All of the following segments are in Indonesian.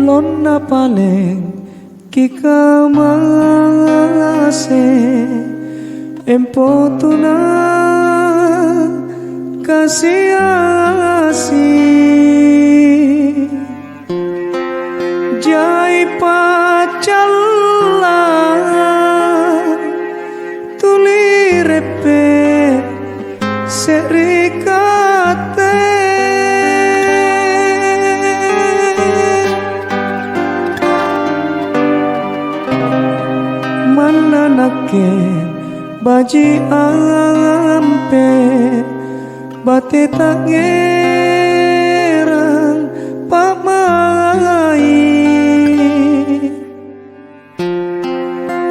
lonna paling kikamase empo tuna kasih jai pacalla tuli repe serikate mananake baji ampe bate tangerang pamai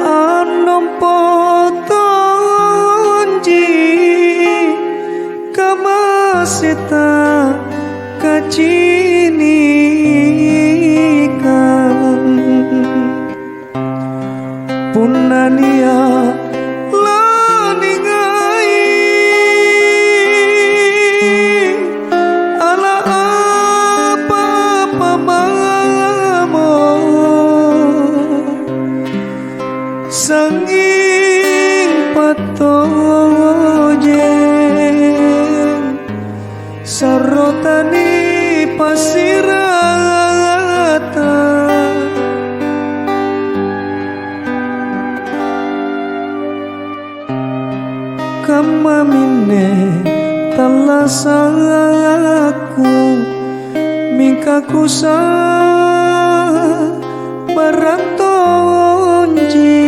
anom potonji kamaseta kacinikan punania sanging patojen sarotani pasirata kamamine talasaku mingkaku sa barantonji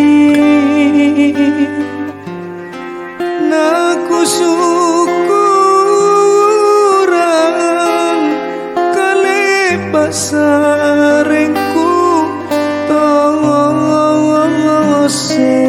naku syukuran kale pasarengku tosen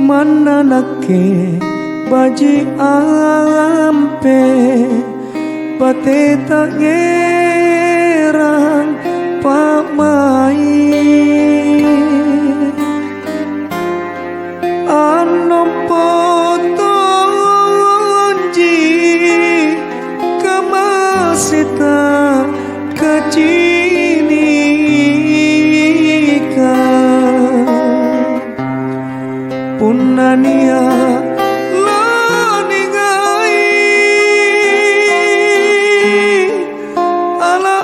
mananake baji ampe bate tangerang pamai anom potonji kamasita kacinikan punania laningai ala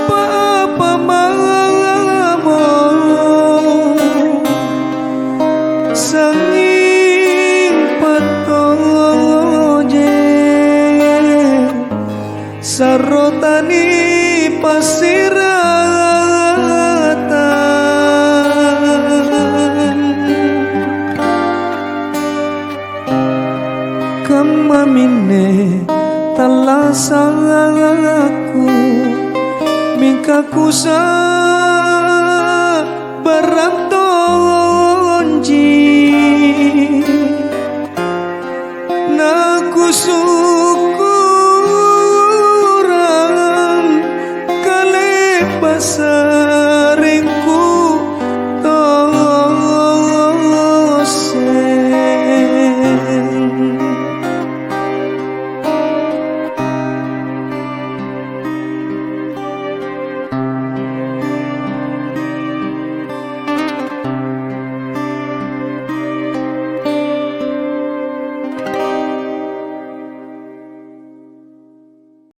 apa-apa mamo sanging patojen sarotani pasiratan kamamine talasaku mingkaku sa barantonji